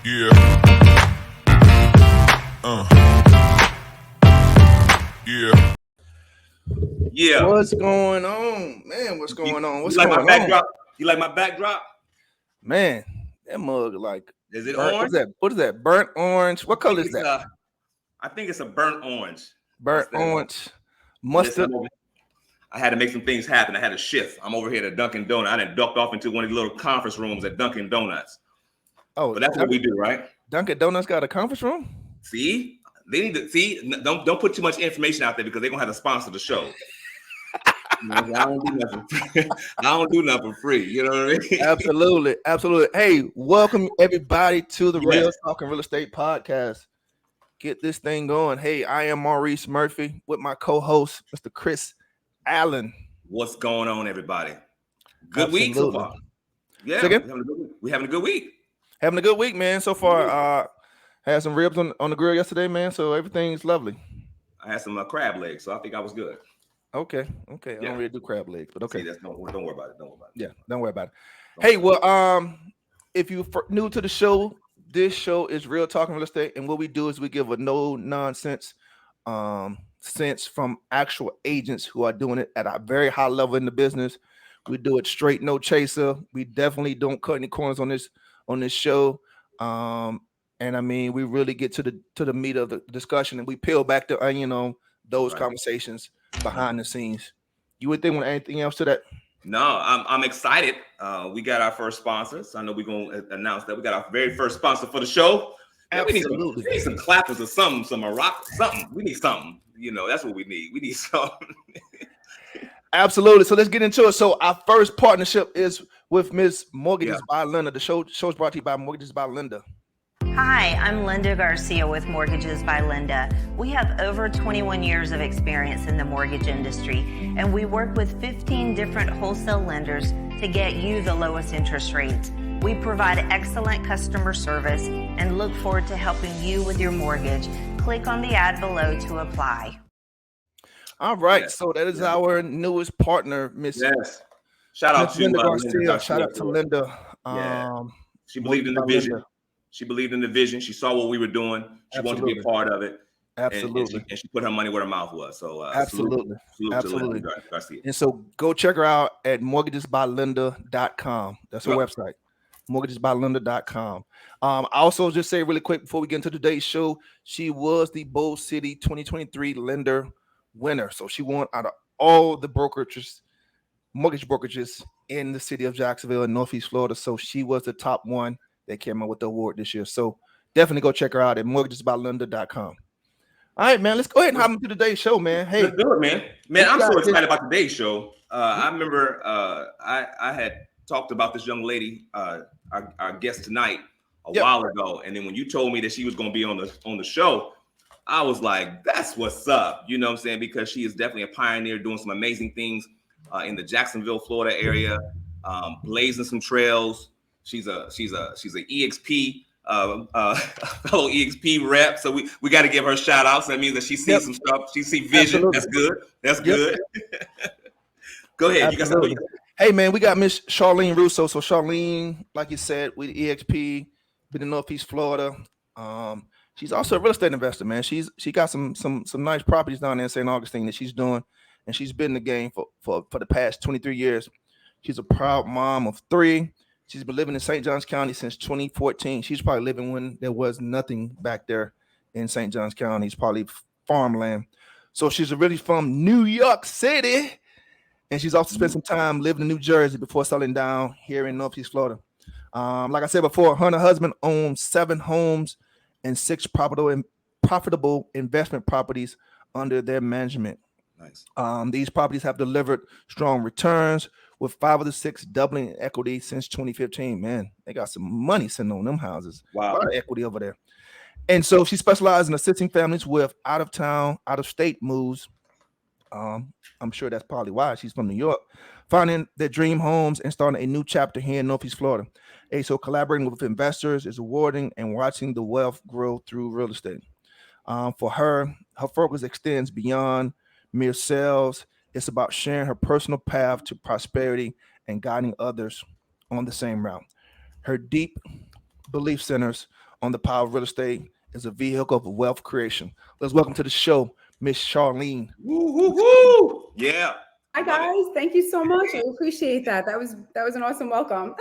Yeah. Yeah. Yeah. What's going on, man? What's going on? What's you like going my backdrop? on? You like my backdrop? Man, that mug like Is it burnt, orange? What is that? Burnt orange. What color is that? I think it's a burnt orange. Burnt orange. Mustard. Listen, I had to make some things happen. I had a shift. I'm over here at Dunkin' Donuts. I done ducked off into one of the little conference rooms at Dunkin' Donuts. Oh, but that's what we do, right? Dunkin' Donuts got a conference room? See? They need to see. Don't put too much information out there because they're gonna have to sponsor the show. I don't do nothing. I don't do nothing free. You know what I mean? Absolutely. Hey, welcome everybody to the Real Talking Real Estate Podcast. Get this thing going. Hey, I am Maurice Murphy with my co-host, Mr. Chris Allen. What's going on, everybody? Good week so far. Yeah, we're having a good week. Having a good week, man. So far, had some ribs on the grill yesterday, man. So everything's lovely. I had some crab legs, so I think I was good. Okay. Yeah. I don't really do crab legs, but okay. See, don't worry about it. Yeah, don't worry about it. Hey, well, if you're new to the show, this show is Real Talking Real Estate, and what we do is we give a no nonsense sense from actual agents who are doing it at a very high level in the business. We do it straight, no chaser. We definitely don't cut any corners on this show. And I mean, we really get to the meat of the discussion, and we peel back the those conversations behind the scenes. You would think anything else to that? No, I'm excited. We got our first sponsors. I know we're gonna announce that we got our very first sponsor for the show. Absolutely. We need some clappers or something, some rock, something. We need something. That's what we need. We need something. Absolutely. So let's get into it. So our first partnership is with Miss Mortgages by Linda. The show's brought to you by Mortgages by Linda. Hi, I'm Linda Garcia with Mortgages by Linda. We have over 21 years of experience in the mortgage industry, and we work with 15 different wholesale lenders to get you the lowest interest rates. We provide excellent customer service and look forward to helping you with your mortgage. Click on the ad below to apply. All right, so that is our newest partner, Miss. Yes. Shout out to Linda Garcia. Shout out to Linda. She believed in the vision. She believed in the vision. She saw what we were doing. She wanted to be a part of it. Absolutely. And she put her money where her mouth was. So absolutely. Salute. And so go check her out at mortgagesbylinda.com. That's her website. Mortgagesbylinda.com. I also just say really quick before we get into today's show, she was the Bold City 2023 lender winner. So she won out of all the mortgage brokerages in the city of Jacksonville and Northeast Florida. So she was the top one that came out with the award this year. So definitely go check her out at mortgagesbylinda.com. All right, man. Let's go ahead and hop into today's show, man. Hey, let's do it, man. Man, I'm so excited about today's show. I remember I had talked about this young lady, our guest tonight, a while ago, and then when you told me that she was going to be on the show, I was like, "That's what's up." You know what I'm saying? Because she is definitely a pioneer, doing some amazing things in the Jacksonville, Florida area, blazing some trails. She's a EXP fellow EXP rep, so we got to give her shout outs. That means that she sees some stuff. She sees vision. Absolutely. That's good. Go ahead. You got something. Hey man, we got Miss Charlene Russo. So Charlene, like you said, with EXP, been in Northeast Florida. She's also a real estate investor, man. She got some nice properties down there in St. Augustine that she's doing, and she's been in the game for the past 23 years. She's a proud mom of 3. She's been living in St. Johns County since 2014. She's probably living when there was nothing back there in St. Johns County. It's probably farmland. So she's really from New York City, and she's also spent some time living in New Jersey before settling down here in Northeast Florida. Like I said before, her and her husband own 7 homes and 6 profitable investment properties under their management. Nice. These properties have delivered strong returns, with 5 of the 6 doubling in equity since 2015. Man, they got some money sitting on them houses. Wow. A lot of equity over there. And so she specializes in assisting families with out-of-town, out-of-state moves. I'm sure that's probably why she's from New York, finding their dream homes and starting a new chapter here in Northeast Florida. And so collaborating with investors is rewarding, and watching the wealth grow through real estate. For her focus extends beyond mere sales. It's about sharing her personal path to prosperity and guiding others on the same route. Her deep belief centers on the power of real estate as a vehicle of wealth creation. Let's welcome to the show, Miss Charlene. Woo, woo, woo. Yeah. Hi guys, thank you so much. I appreciate that. That was an awesome welcome.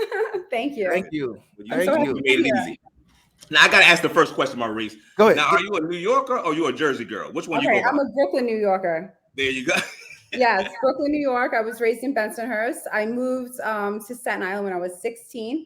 Thank you. Thank you. You made it easy. Now I gotta ask the first question, Maurice. Go ahead. Now, are you a New Yorker or you a Jersey girl? Which one you go by? I'm a Brooklyn, New Yorker. There you go. Yes, Brooklyn, New York. I was raised in Bensonhurst. I moved to Staten Island when I was 16.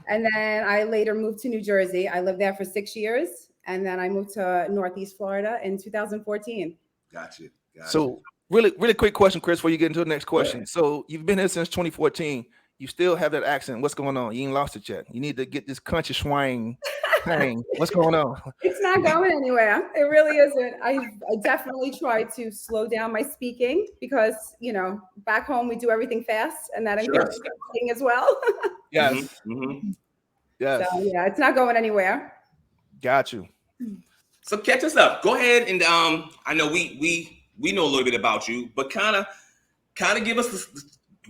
And then I later moved to New Jersey. I lived there for 6 years. And then I moved to Northeast Florida in 2014. Gotcha. So really quick question, Chris, before you get into the next question. Yeah. So you've been here since 2014. You still have that accent. What's going on? You ain't lost it yet. You need to get this country swang thing. What's going on? It's not going anywhere. It really isn't. I definitely try to slow down my speaking because, back home we do everything fast and that includes speaking as well. Yes. Mm-hmm. Yes. So, yeah, it's not going anywhere. Got you. So catch us up. Go ahead and I know we know a little bit about you, but kind of give us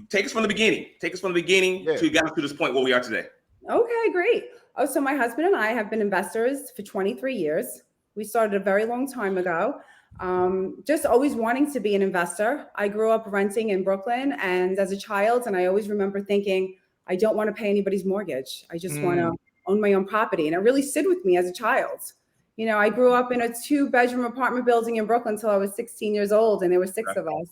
take us from the beginning. Take us from the beginning to get to this point where we are today. Okay, great. Oh, so my husband and I have been investors for 23 years. We started a very long time ago. Just always wanting to be an investor. I grew up renting in Brooklyn and as a child, and I always remember thinking, I don't want to pay anybody's mortgage. I just want to own my own property. And it really stayed with me as a child. I grew up in a 2-bedroom apartment building in Brooklyn until I was 16 years old, and there were 6 of us.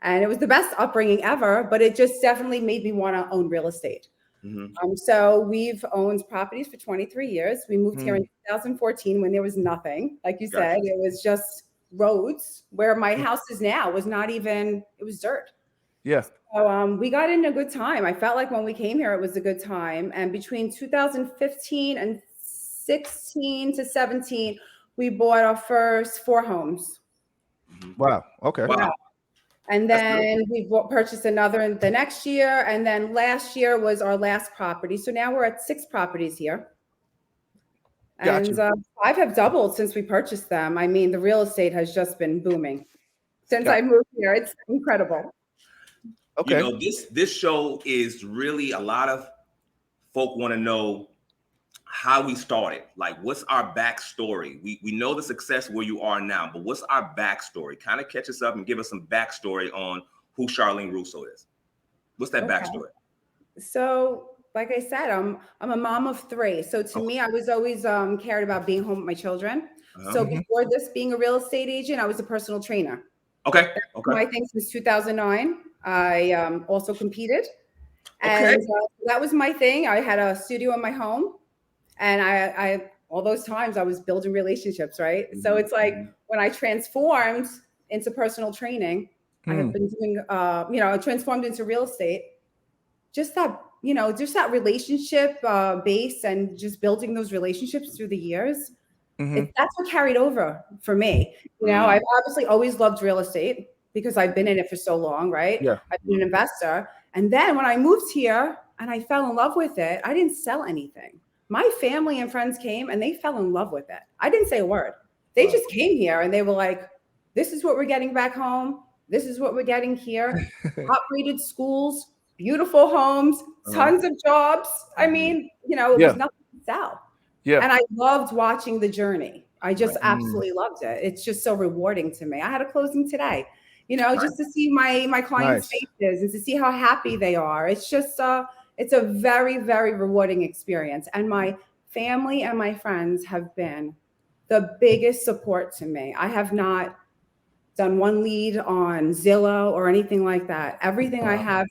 And it was the best upbringing ever, but it just definitely made me want to own real estate. Mm-hmm. So we've owned properties for 23 years. We moved here in 2014 when there was nothing. Like you said, it was just roads. Where my house is now was not even, it was dirt. Yeah. So we got in a good time. I felt like when we came here, it was a good time. And between 2015 and 16 to 17, we bought our first 4 homes. Wow. Okay. Wow. And then we purchased another the next year. And then last year was our last property. So now we're at 6 properties here. And 5 have doubled since we purchased them. I mean, the real estate has just been booming since I moved here. It's incredible. Okay. This show is really a lot of folk want to know how we started. Like, what's our backstory? We know the success where you are now, but what's our backstory? Kind of catch us up and give us some backstory on who Charlene Russo is. What's that backstory? So, like I said, I'm a mom of 3. So to me, I was always cared about being home with my children. So before this, being a real estate agent, I was a personal trainer. Okay. My thing since 2009. I also competed, and that was my thing. I had a studio in my home. And I all those times I was building relationships, right? So it's like when I transformed into personal training, I have been doing, transformed into real estate. Just that relationship base and just building those relationships through the years. That's what carried over for me. I've obviously always loved real estate because I've been in it for so long, right? Yeah. I've been an investor. And then when I moved here and I fell in love with it, I didn't sell anything. My family and friends came and they fell in love with it. I didn't say a word. They just came here and they were like, this is what we're getting back home. This is what we're getting here. Top-rated schools, beautiful homes, tons of jobs. I mean, it was nothing to sell. Yeah. And I loved watching the journey. I just absolutely loved it. It's just so rewarding to me. I had a closing today, just to see my clients' faces and to see how happy they are. It's just it's a very, very rewarding experience. And my family and my friends have been the biggest support to me. I have not done one lead on Zillow or anything like that. Everything I have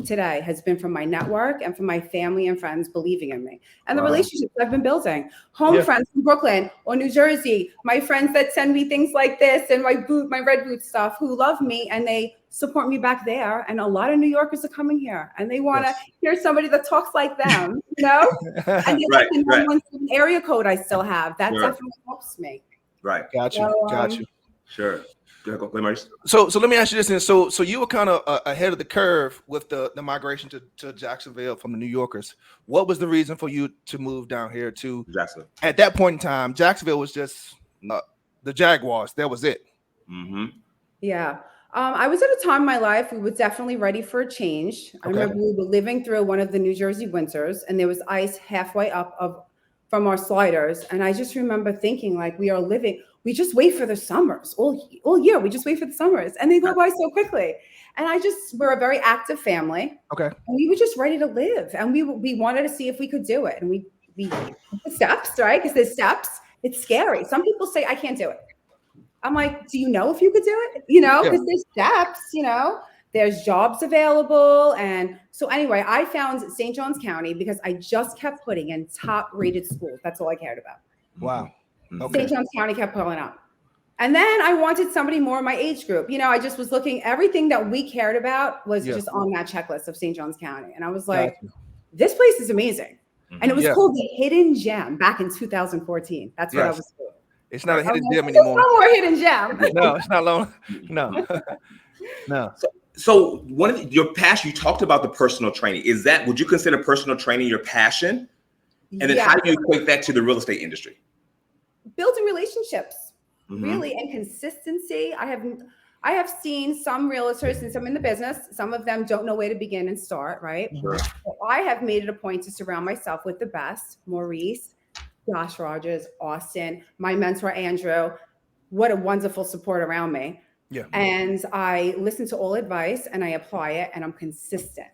today has been from my network and from my family and friends believing in me and the relationships I've been building. Friends from Brooklyn or New Jersey, my friends that send me things like this and my red boot stuff who love me and they support me back there. And a lot of New Yorkers are coming here and they want to hear somebody that talks like them, And they like the 117 area code I still have. That definitely helps me. Right. Got you. Sure. So let me ask you this then. So you were kind of ahead of the curve with the migration to Jacksonville from the New Yorkers. What was the reason for you to move down here to Jacksonville? At that point in time, Jacksonville was just the Jaguars. That was it. Yeah. I was at a time in my life, we were definitely ready for a change. I remember we were living through one of the New Jersey winters and there was ice halfway up of from our sliders. And I just remember thinking like we just wait for the summers all year. We just wait for the summers and they go by so quickly. And we're a very active family. Okay. And we were just ready to live. And we wanted to see if we could do it. And we took the steps, right? Because there's steps. It's scary. Some people say, I can't do it. I'm like, do you know if you could do it? Because there's steps, there's jobs available. And so anyway, I found St. Johns County because I just kept putting in top rated schools. That's all I cared about. Wow. Okay. St. Johns County kept pulling up. And then I wanted somebody more in my age group. I just was looking, everything that we cared about was just on that checklist of St. Johns County. And I was like, this place is amazing. And it was called the Hidden Gem back in 2014. That's what I was doing. It's not a hidden gem anymore. No more hidden gem. No, it's not long. No. No. So one of your passion, you talked about the personal training. Would you consider personal training your passion? And then how do you equate that to the real estate industry? Building relationships, really, and consistency. I have seen some realtors and some in the business. Some of them don't know where to begin and start, right? Sure. So I have made it a point to surround myself with the best. Maurice, Josh Rogers, Austin, my mentor, Andrew. What a wonderful support around me. Yeah. And I listen to all advice and I apply it and I'm consistent.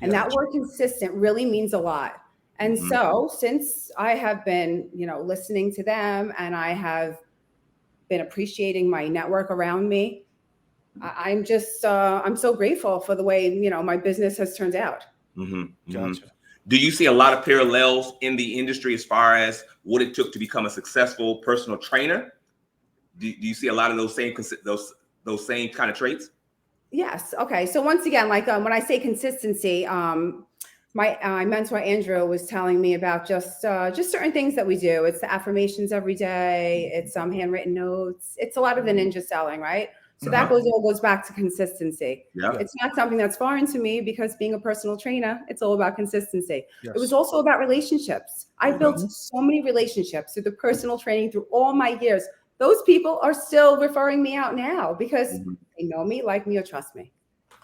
And that word consistent really means a lot. And so since I have been, listening to them and I have been appreciating my network around me, I'm just, I'm so grateful for the way, my business has turned out. Gotcha. Do you see a lot of parallels in the industry as far as what it took to become a successful personal trainer? Do you see a lot of those same kind of traits? Yes. Okay. So once again, like when I say consistency, my mentor Andrew was telling me about just certain things that we do. It's the affirmations every day. It's handwritten notes. It's a lot of the ninja selling, right? So that all goes back to consistency. Yeah. It's not something that's foreign to me because being a personal trainer, it's all about consistency. Yes. It was also about relationships. I built so many relationships through the personal training through all my years. Those people are still referring me out now because they know me, like me, or trust me.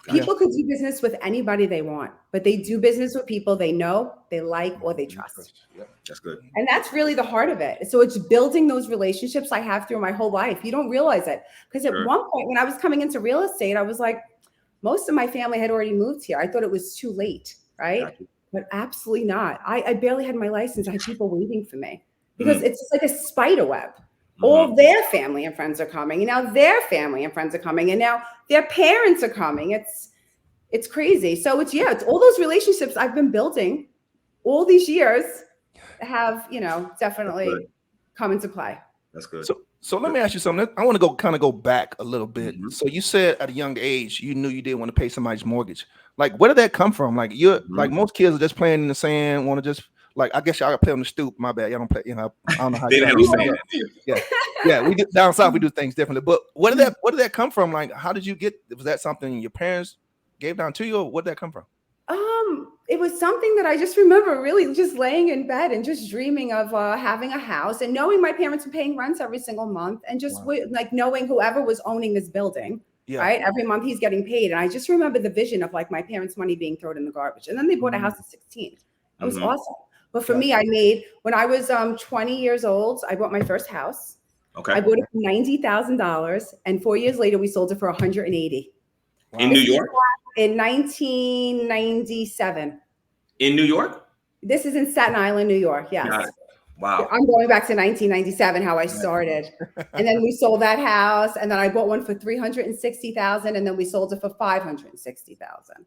People could do business with anybody they want, but they do business with people they know, they like, or they trust. Yeah, that's good. And that's really the heart of it. So it's building those relationships I have through my whole life. You don't realize it. Because at one point when I was coming into real estate, I was like, most of my family had already moved here. I thought it was too late, right? But absolutely not. I barely had my license. I had people waiting for me because it's just like a spider web. All their family and friends are coming, and now their family and friends are coming, and now their parents are coming. It's crazy. So it's all those relationships I've been building all these years have, definitely come into play. That's good. So let me ask you something. I want to go back a little bit. So you said at a young age, you knew you didn't want to pay somebody's mortgage. Like, where did that come from? Like like most kids are just playing in the sand, want to just, like, I guess y'all got to play on the stoop. My bad. Y'all don't play, I don't know how Yeah. We do, down south, we do things differently. But where did that come from? Like, how did you get, was that something your parents gave down to you, or where did that come from? It was something that I just remember really just laying in bed and just dreaming of having a house and knowing my parents were paying rents every single month and just like knowing whoever was owning this building, right? Every month he's getting paid. And I just remember the vision of like my parents' money being thrown in the garbage. And then they bought a house at 16. It was awesome. But for me, when I was 20 years old, I bought my first house. Okay. I bought it for $90,000. And 4 years later, we sold it for $180,000. In New York? In 1997. In New York? This is in Staten Island, New York. Yes. Wow. I'm going back to 1997, how I started. And then we sold that house. And then I bought one for $360,000. And then we sold it for $560,000.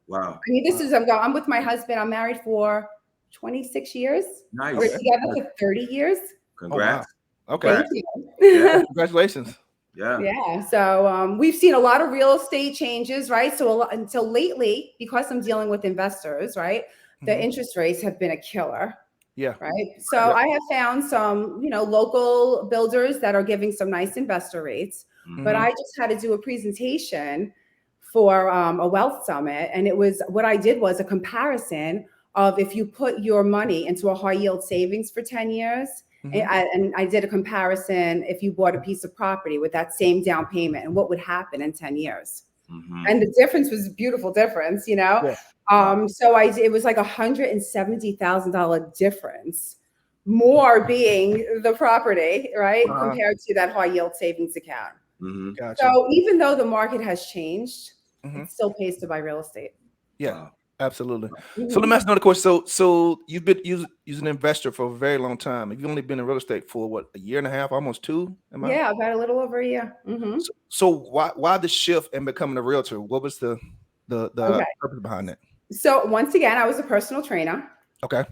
Wow. I mean, I'm with my husband. I'm married for 26 years. Nice. We're together for 30 years. Congrats. Oh, wow. Okay. Yeah, congratulations. Yeah. So we've seen a lot of real estate changes, right? So until lately, because I'm dealing with investors, right? The interest rates have been a killer. Yeah. Right. So I have found some, local builders that are giving some nice investor rates, but I just had to do a presentation for a wealth summit. And what I did was a comparison of if you put your money into a high yield savings for 10 years, and I did a comparison if you bought a piece of property with that same down payment and what would happen in 10 years. And the difference was a beautiful difference, So it was like $170,000 difference more being the property, right? Compared to that high yield savings account. Gotcha. So even though the market has changed, Mhm. it still pays to buy real estate. Yeah, Wow. absolutely. So let me ask another question. So you've been using an investor for a very long time. You've only been in real estate for what, a year and a half, almost 2? Yeah, about a little over a year. So why the shift in becoming a realtor? What was the purpose behind that? So once again, I was a personal trainer. Okay.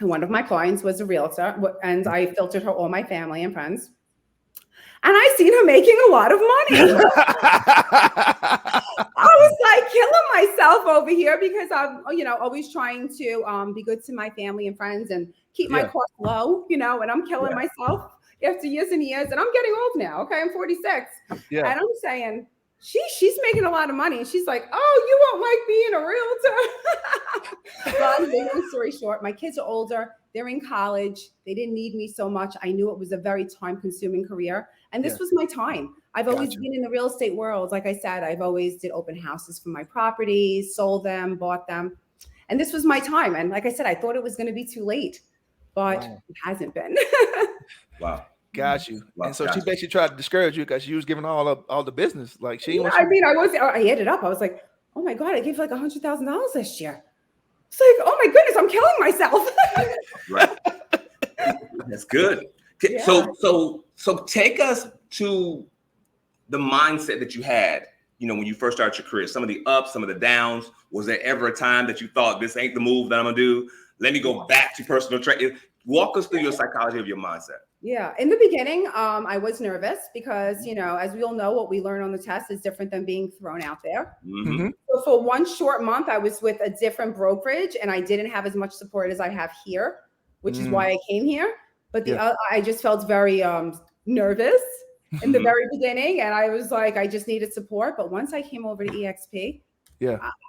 And one of my clients was a realtor, and I filtered her all my family and friends. And I seen her making a lot of money. I was like killing myself over here because I'm, always trying to be good to my family and friends and keep my costs low, and I'm killing myself after years and years. And I'm getting old now. Okay, I'm 46. Yeah. And I'm saying, she's making a lot of money. And she's like, oh, you won't like being a realtor. Well, long story short, my kids are older. They're in college. They didn't need me so much. I knew it was a very time-consuming career. And this was my time. I've always been in the real estate world. Like I said, I've always did open houses for my properties, sold them, bought them. And this was my time. And like I said, I thought it was going to be too late, but it hasn't been. Wow. Got you. Wow, And so she basically tried to discourage you because she was giving all the business. Like she I added up. I was like, oh my God, I gave like $100,000 this year. It's like, oh my goodness, I'm killing myself. Right. That's good. Yeah. So take us to the mindset that you had, when you first started your career, some of the ups, some of the downs. Was there ever a time that you thought this ain't the move that I'm gonna do? Let me go back to personal training. Walk us through your psychology of your mindset. Yeah. In the beginning, I was nervous because, as we all know, what we learn on the test is different than being thrown out there. So for one short month, I was with a different brokerage and I didn't have as much support as I have here, which is why I came here. But I just felt very nervous in the very beginning. And I was like, I just needed support. But once I came over to EXP,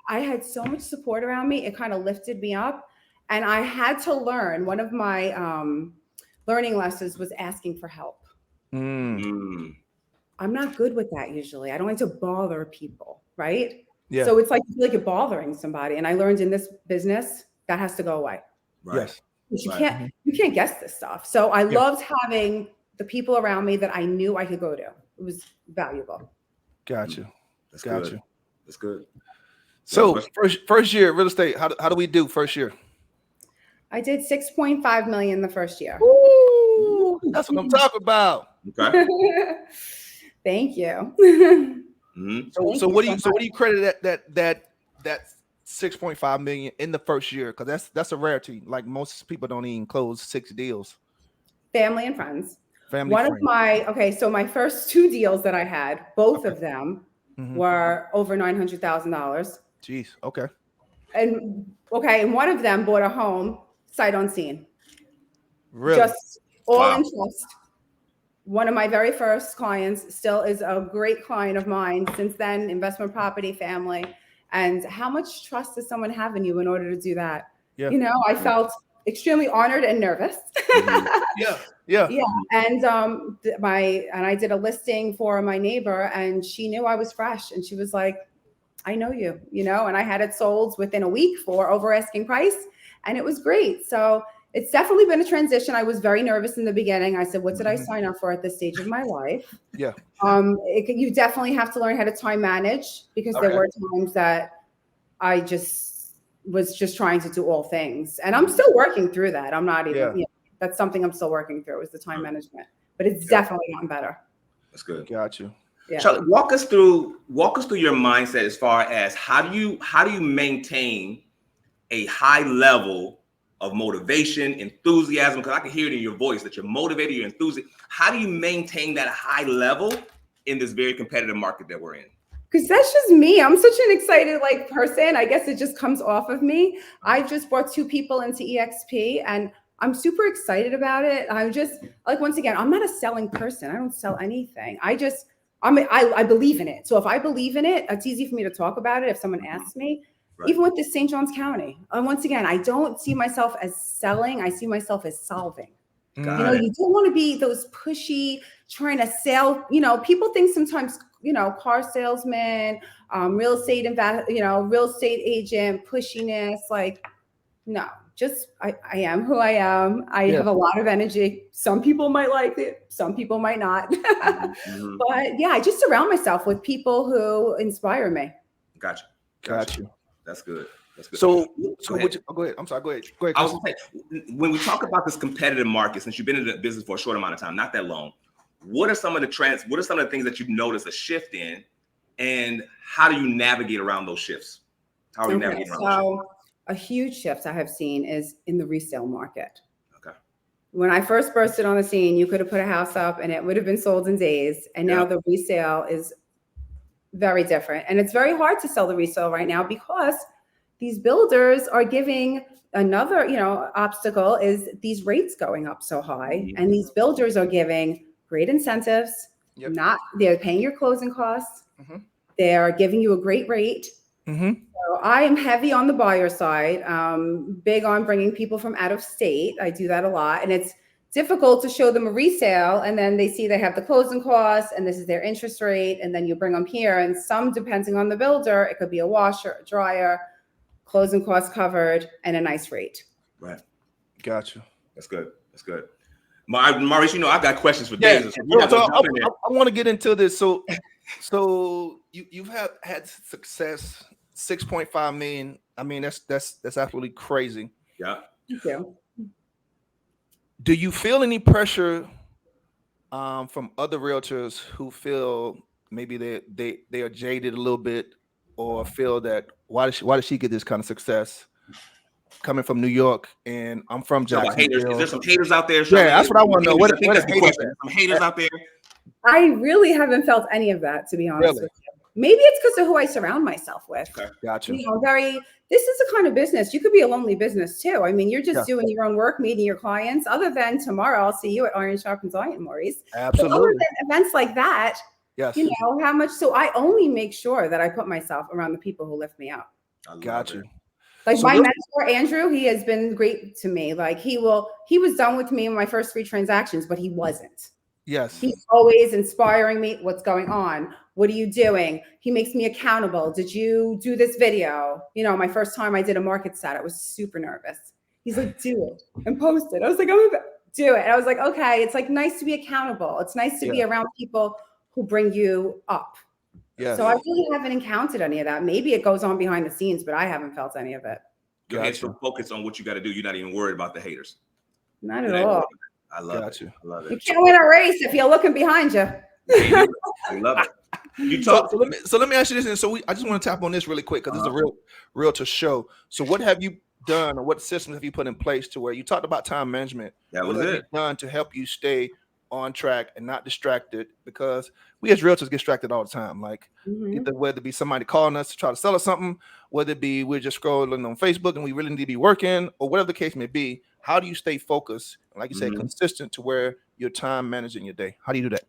I had so much support around me. It kind of lifted me up. And I had to learn. One of my learning lessons was asking for help. I'm not good with that usually. I don't like to bother people, right? Yeah. So it's like you feel like you're bothering somebody. And I learned in this business that has to go away. Right. Yes. You can't guess this stuff. So I loved having the people around me that I knew I could go to. It was valuable. Got you. That's good. So first year real estate, how do we do first year? I did 6.5 million the first year. Ooh, that's what I'm talking about. Okay. Thank you. So what do you credit that 6.5 million in the first year? Because that's a rarity. Like most people don't even close 6 deals. Family and friends. So my first 2 deals that I had, both of them were over $900,000. Jeez. Okay. And one of them bought a home sight unseen. Really? Just all in trust. One of my very first clients still is a great client of mine. Since then, investment property, family. And how much trust does someone have in you in order to do that? Yeah. I felt extremely honored and nervous. Yeah. And I did a listing for my neighbor, and she knew I was fresh, and she was like, I know you, and I had it sold within a week for over asking price, and it was great. So it's definitely been a transition. I was very nervous in the beginning. I said, what did I sign up for at this stage of my life? Yeah. You definitely have to learn how to time manage, because there were times that I was just trying to do all things, and I'm still working through that. I'm not even, that's something I'm still working through, is the time management, but it's definitely gotten better. That's good. Got you. Yeah. Charlie, walk us through your mindset as far as how do you maintain a high level of motivation, enthusiasm? Because I can hear it in your voice that you're motivated, you're enthusiastic. How do you maintain that high level in this very competitive market that we're in? Because that's just me. I'm such an excited person. I guess it just comes off of me. I just brought 2 people into EXP, and I'm super excited about it. I'm just once again, I'm not a selling person. I don't sell anything. I believe in it. So if I believe in it, it's easy for me to talk about it if someone asks me. Right. Even with this St. Johns County. Once again, I don't see myself as selling. I see myself as solving. You don't want to be those pushy, trying to sell. People think sometimes, car salesman, real estate real estate agent, pushiness. No, I am who I am. I have a lot of energy. Some people might like it. Some people might not. But yeah, I just surround myself with people who inspire me. Gotcha. That's good. That's good. So go ahead. I'm sorry. Go ahead. I was gonna say, when we talk about this competitive market, since you've been in the business for a short amount of time, not that long, what are some of the trends? What are some of the things that you've noticed a shift in, and how do you navigate around those shifts? How are you navigating around those shifts? A huge shift I have seen is in the resale market. Okay. When I first bursted on the scene, you could have put a house up and it would have been sold in days. And now the resale is very different. And it's very hard to sell the resale right now because these builders are giving another, obstacle is these rates going up so high. And these builders are giving great incentives. They're paying your closing costs. They're giving you a great rate. So I am heavy on the buyer side, big on bringing people from out of state. I do that a lot. And it's difficult to show them a resale and then they see they have the closing costs and this is their interest rate. And then you bring them here, and some, depending on the builder, it could be a washer, a dryer, closing costs covered, and a nice rate. Right. Gotcha. That's good. Maurice, I've got questions for days. I want to get into this. So you've had success, 6.5 million. I mean, that's absolutely crazy. Yeah. Thank you. Do you feel any pressure from other realtors who feel maybe they are jaded a little bit, or feel that why did she get this kind of success coming from New York and I'm from Jacksonville? Is there some haters out there? Yeah, that's what I want to know. What some haters out there? I really haven't felt any of that, to be honest with you. Maybe it's because of who I surround myself with. Okay. Gotcha. This is a kind of business. You could be a lonely business too. I mean, you're just doing your own work, meeting your clients. Other than tomorrow, I'll see you at Iron Sharpens Iron, Maurice. Absolutely. But other than events like that, yes. how much. So I only make sure that I put myself around the people who lift me up. Gotcha. Like my mentor, Andrew, he has been great to me. Like he was done with me in my first 3 transactions, but he wasn't. Yes. He's always inspiring me. What's going on? What are you doing? He makes me accountable. Did you do this video? My first time I did a market stat, I was super nervous. He's like, do it and post it. I was like, I'm gonna do it. And I was like, okay, it's like nice to be accountable. It's nice to be around people who bring you up. Yes. So I really haven't encountered any of that. Maybe it goes on behind the scenes, but I haven't felt any of it. Your head's so focused on what you got to do. You're not even worried about the haters. Not at all. I love it. You can't win a race if you're looking behind you. I love it. You talk. So let me ask you this. And so I just want to tap on this really quick because it's a realtor show. So what have you done, or what systems have you put in place to where you talked about time management? That was what have it. you done to help you stay on track and not distracted? Because we as realtors get distracted all the time. Like either whether it be somebody calling us to try to sell us something, whether it be we're just scrolling on Facebook and we really need to be working, or whatever the case may be. How do you stay focused and, like you said, consistent to where you're time managing your day? How do you do that?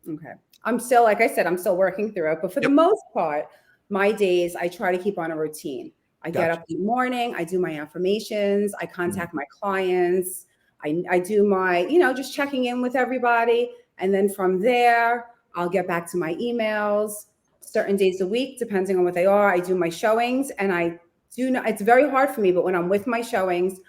Okay. I'm still, like I said, I'm still working through it. But for the most part, my days, I try to keep on a routine. I get up in the morning, I do my affirmations, I contact my clients, I do my, just checking in with everybody. And then from there, I'll get back to my emails certain days a week, depending on what they are. I do my showings, and I do know it's very hard for me, but when I'm with my showings,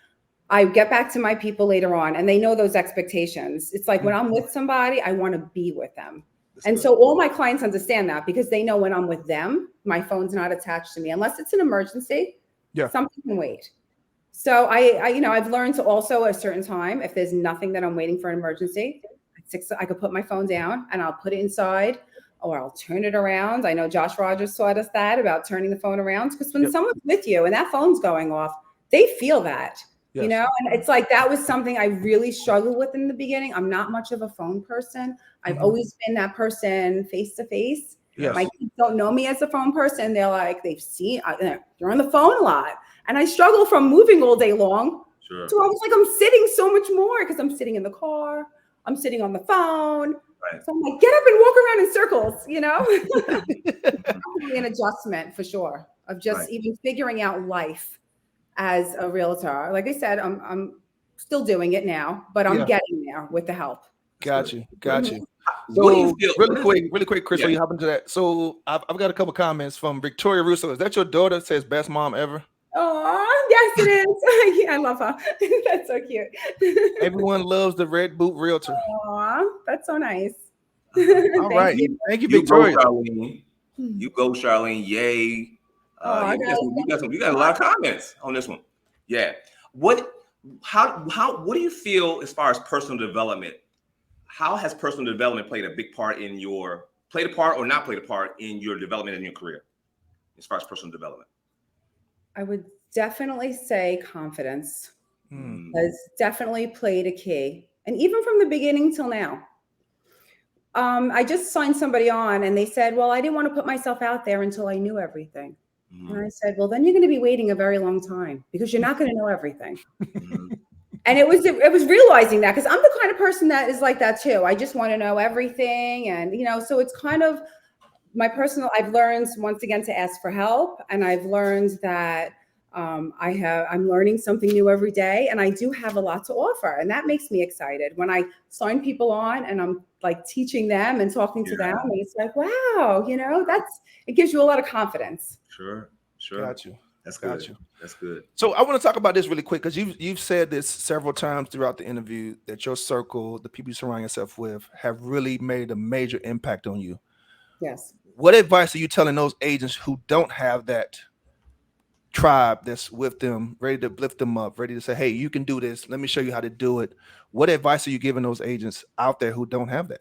I get back to my people later on, and they know those expectations. It's like when I'm with somebody, I want to be with them. And so all my clients understand that because they know when I'm with them, my phone's not attached to me unless it's an emergency. Something can wait. So I've learned to also at a certain time, if there's nothing that I'm waiting for an emergency, at 6, I could put my phone down and I'll put it inside, or I'll turn it around. I know Josh Rogers taught us that about turning the phone around, because when someone's with you and that phone's going off, they feel that. And it's like that was something I really struggled with in the beginning. I'm not much of a phone person. I've always been that person face to face. My kids don't know me as a phone person. They're like, you're on the phone a lot. And I struggle from moving all day long. So I was like, I'm sitting so much more because I'm sitting in the car. I'm sitting on the phone. So I'm like, get up and walk around in circles, Probably an adjustment for sure of just even figuring out life as a realtor. Like I said, I'm still doing it now, but I'm getting there with the help. Got you. So what do you feel? Really quick, Chris, before you hop into that. So I've got a couple comments from Victoria Russo. Is that your daughter? Says best mom ever. Oh, yes, it is. I love her. That's so cute. Everyone loves the Red Boot Realtor. Oh, that's so nice. All right. Thank you, You go, Victoria. Charlene. You go, Charlene. Yay. Yeah, you got a lot of comments on this one. Yeah. What do you feel as far as personal development? How has personal development played a part or not played a part in your development in your career as far as personal development? I would definitely say confidence has definitely played a key. And even from the beginning till now. I just signed somebody on and they said, well, I didn't want to put myself out there until I knew everything. And I said, well, then you're going to be waiting a very long time because you're not going to know everything. And it was realizing that, because I'm the kind of person that is like that too. I just want to know everything. And, so it's kind of I've learned once again to ask for help. And I've learned that I'm learning something new every day, and I do have a lot to offer. And that makes me excited when I sign people on and I'm like teaching them and talking to them. And it's like, wow, it gives you a lot of confidence. Sure. Got you. That's good. That's good. So I want to talk about this really quick, because you've said this several times throughout the interview, that your circle, the people you surround yourself with, have really made a major impact on you. Yes. What advice are you telling those agents who don't have that tribe that's with them, ready to lift them up, ready to say, hey, you can do this, let me show you how to do it? What advice are you giving those agents out there who don't have that?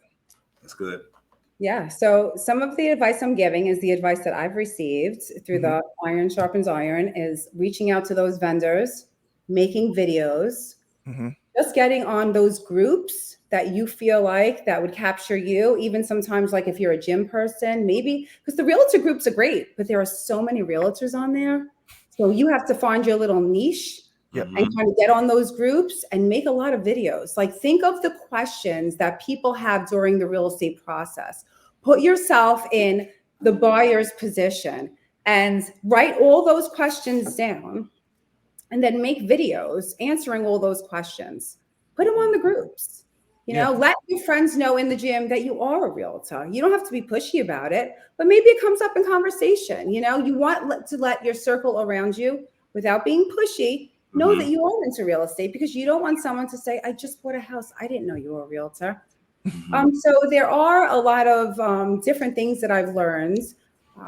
That's good. Yeah. So some of the advice I'm giving is the advice that I've received through the iron sharpens iron, is reaching out to those vendors, making videos, just getting on those groups that you feel like that would capture you. Even sometimes, like if you're a gym person, maybe, because the realtor groups are great, but there are so many realtors on there. So you have to find your little niche and kind of get on those groups and make a lot of videos. Like, think of the questions that people have during the real estate process. Put yourself in the buyer's position and write all those questions down, and then make videos answering all those questions. Put them on the groups. Let your friends know in the gym that you are a realtor. You don't have to be pushy about it, but maybe it comes up in conversation. You want to let your circle around you, without being pushy, know that you are into real estate, because you don't want someone to say, I just bought a house, I didn't know you were a realtor. So there are a lot of different things that I've learned.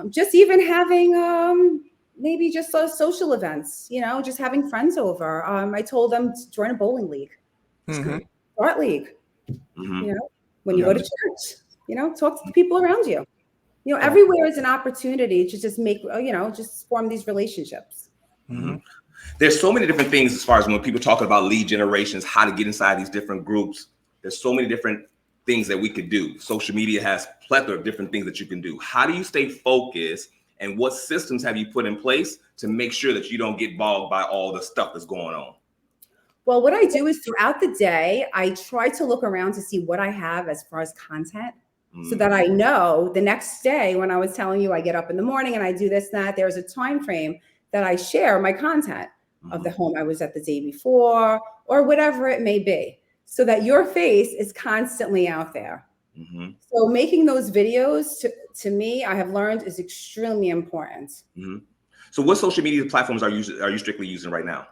Just even having maybe just social events, just having friends over. I told them to join a bowling league, art league. When you go to church, talk to the people around you. Everywhere is an opportunity to just make, just form these relationships. There's so many different things as far as when people talk about lead generations, how to get inside these different groups. There's so many different things that we could do. Social media has a plethora of different things that you can do. How do you stay focused, and what systems have you put in place to make sure that you don't get bogged by all the stuff that's going on? Well, what I do is throughout the day, I try to look around to see what I have as far as content, so that I know the next day, when I was telling you I get up in the morning and I do this, that, there's a time frame that I share my content of the home I was at the day before, or whatever it may be, so that your face is constantly out there. So making those videos, to me, I have learned, is extremely important. So what social media platforms are you strictly using right now?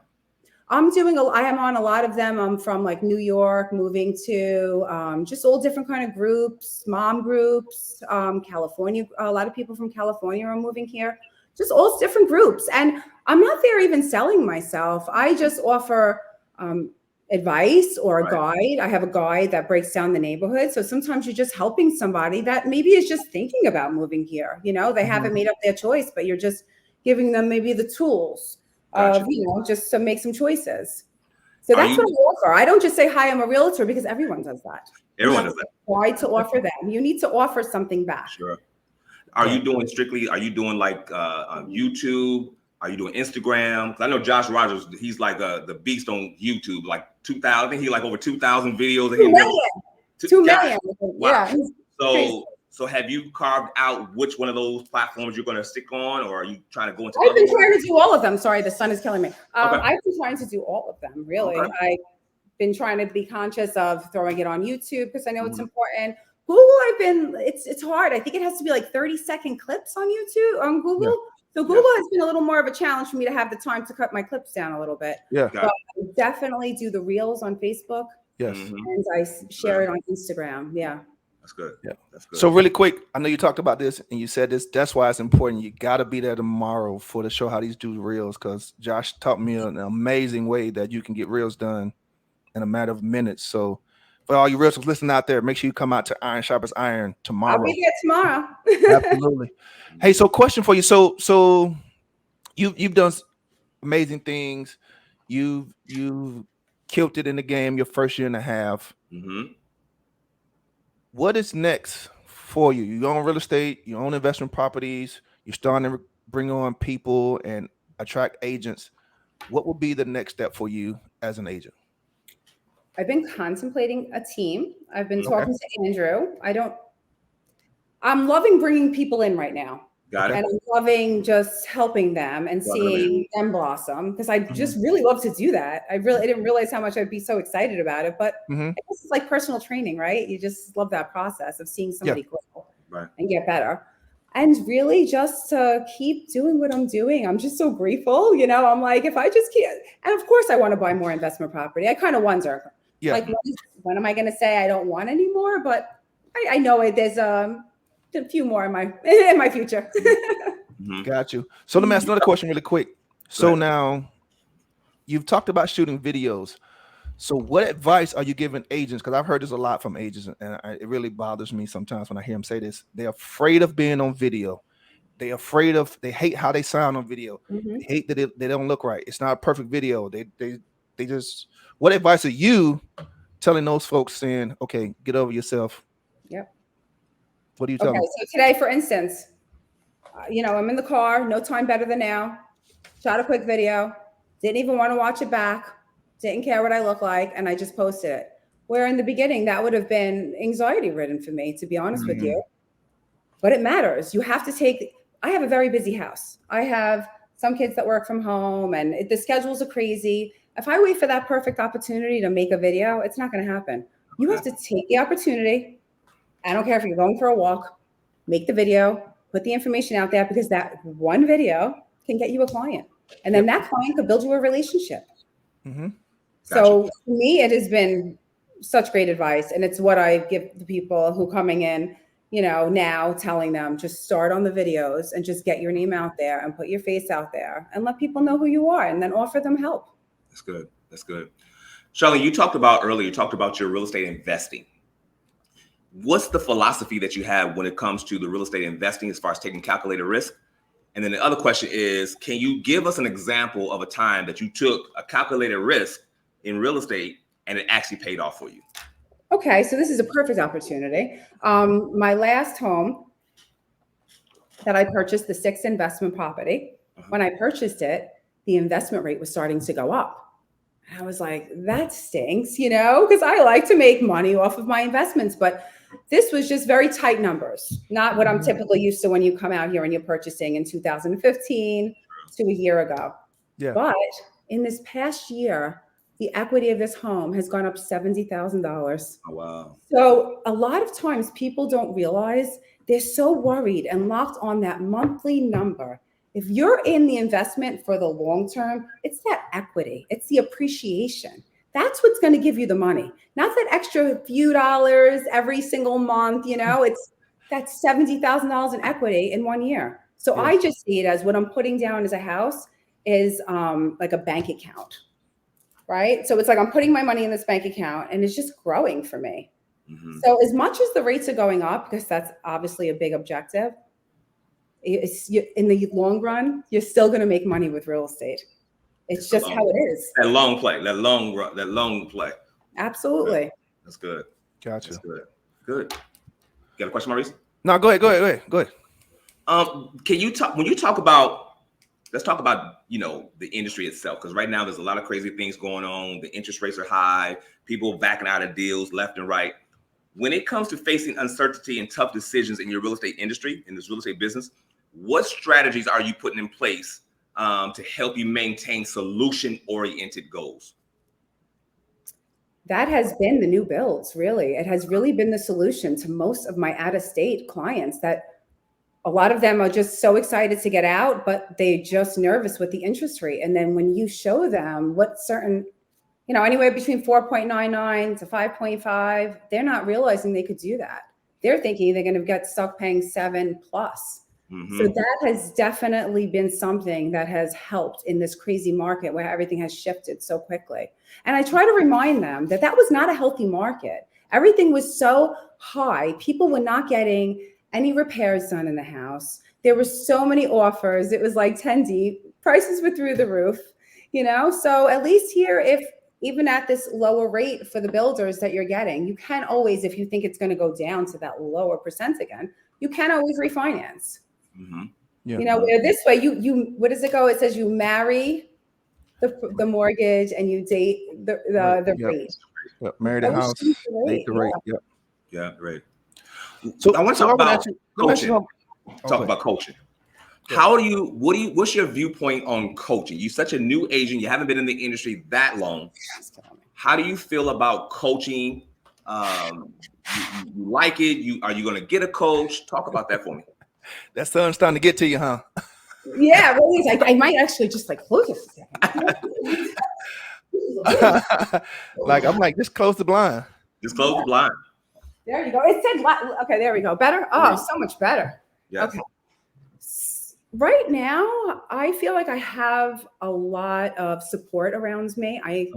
I am on a lot of them. I'm from like New York, moving to just all different kind of groups, mom groups, California. A lot of people from California are moving here, just all different groups. And I'm not there even selling myself. I just offer advice or a guide. I have a guide that breaks down the neighborhood. So sometimes you're just helping somebody that maybe is just thinking about moving here. They haven't made up their choice, but you're just giving them maybe the tools of, just to make some choices. So that's what I offer. I don't just say, hi, I'm a realtor, because everyone does that. Everyone does that. Try to offer them. You need to offer something back. Sure. Are you doing like YouTube? Are you doing Instagram? Because I know Josh Rogers, he's like the beast on YouTube, like 2,000. I think he like over 2,000 videos. 2 million. Wow. Yeah. So have you carved out which one of those platforms you're going to stick on, or are you trying to go into? I've been trying to do all of them. Sorry, the sun is killing me. I've been trying to do all of them, really. I've been trying to be conscious of throwing it on YouTube, because I know it's important. Google, it's hard. I think it has to be like 30-second clips on YouTube, on Google. So Google has been a little more of a challenge for me to have the time to cut my clips down a little bit. Yeah. But I definitely do the reels on Facebook. Yes. And I share it on Instagram. Yeah. That's good. Yeah. That's good. So really quick, I know you talked about this and you said this. That's why it's important. You got to be there tomorrow for the show how these do reels, because Josh taught me an amazing way that you can get reels done in a matter of minutes. So for all you realtors listening out there, make sure you come out to Iron Sharpers Iron tomorrow. I'll be there tomorrow. Absolutely. Hey, so question for you. So you've done amazing things. You've killed it in the game your first year and a half. What is next for you? You own real estate, you own investment properties, you're starting to bring on people and attract agents. What will be the next step for you as an agent? I've been contemplating a team. I've been talking to Andrew. I'm loving bringing people in right now. Got it. And I'm loving just helping them and seeing them blossom, because I just really love to do that. I didn't realize how much I'd be so excited about it, but I guess it's like personal training, right? You just love that process of seeing somebody grow and get better. And really just to keep doing what I'm doing. I'm just so grateful. You know, I'm like, if I just can't, and of course I want to buy more investment property. I kind of wonder, like, when am I going to say I don't want anymore? But I know there's a few more in my future. Got you. So let me ask another question really quick. So now you've talked about shooting videos. So what advice are you giving agents? Because I've heard this a lot from agents, and it really bothers me sometimes when I hear them say this. They're afraid of being on video. They hate how they sound on video. They hate that they don't look right. It's not a perfect video. They just, what advice are you telling those folks saying, okay, get over yourself? Yep. What do you tell them? So today, for instance, I'm in the car, no time better than now. Shot a quick video, didn't even want to watch it back, didn't care what I look like, and I just posted it. Where in the beginning, that would have been anxiety ridden for me, to be honest with you. But it matters. You have to I have a very busy house. I have some kids that work from home, and the schedules are crazy. If I wait for that perfect opportunity to make a video, it's not going to happen. You have to take the opportunity. I don't care if you're going for a walk, make the video, put the information out there, because that one video can get you a client. And then that client could build you a relationship. So for me, it has been such great advice. And it's what I give the people who coming in, now telling them, just start on the videos and just get your name out there and put your face out there and let people know who you are, and then offer them help. That's good. That's good. Charlene, you talked about your real estate investing. What's the philosophy that you have when it comes to the real estate investing as far as taking calculated risk? And then the other question is, can you give us an example of a time that you took a calculated risk in real estate and it actually paid off for you? Okay, so this is a perfect opportunity. My last home that I purchased, the 6th investment property, when I purchased it, the investment rate was starting to go up. And I was like, that stinks, because I like to make money off of my investments. But this was just very tight numbers, not what I'm typically used to when you come out here and you're purchasing in 2015 to a year ago. But in this past year, the equity of this home has gone up $70,000. Oh, wow. So a lot of times people don't realize, they're so worried and locked on that monthly number. If you're in the investment for the long term, it's that equity, it's the appreciation. That's what's going to give you the money, not that extra few dollars every single month. It's that $70,000 in equity in 1 year. So I just see it as what I'm putting down as a house is like a bank account, right? So it's like I'm putting my money in this bank account and it's just growing for me. So as much as the rates are going up, because that's obviously a big objective, in the long run, you're still going to make money with real estate. It's just how it is. That long play. Absolutely. Good. That's good. Gotcha. That's good. Good. You got a question, Maurice? No, go ahead. Can you talk, let's talk about, the industry itself, because right now there's a lot of crazy things going on. The interest rates are high, people backing out of deals left and right. When it comes to facing uncertainty and tough decisions in your real estate industry, in this real estate business, what strategies are you putting in place to help you maintain solution-oriented goals? That has been the new builds, really. It has really been the solution to most of my out-of-state clients that a lot of them are just so excited to get out, but they're just nervous with the interest rate. And then when you show them what certain, anywhere between 4.99 to 5.5, they're not realizing they could do that. They're thinking they're going to get stuck paying 7+. So that has definitely been something that has helped in this crazy market where everything has shifted so quickly. And I try to remind them that that was not a healthy market. Everything was so high. People were not getting any repairs done in the house. There were so many offers. It was like 10 deep. Prices were through the roof, So at least here, if even at this lower rate for the builders that you're getting, you can always, if you think it's going to go down to that lower percent again, you can always refinance. Where this way, you what does it go? It says you marry the mortgage and you date the rate. Yep. Marry the house, date the rate. Yep. Yeah, right. So I want to talk about coaching. Talk Okay. about coaching. Yeah. What's your viewpoint on coaching? You're such a new agent. You haven't been in the industry that long. How do you feel about coaching? You like it? Are you going to get a coach? Talk about that for me. That sun's starting to get to you, huh? Yeah, really. I might actually just close it a second. I'm like, just close the blind. Just close the blind. There you go. It said, okay, there we go. Better? Oh, so much better. Yes. Okay. Right now, I feel like I have a lot of support around me. I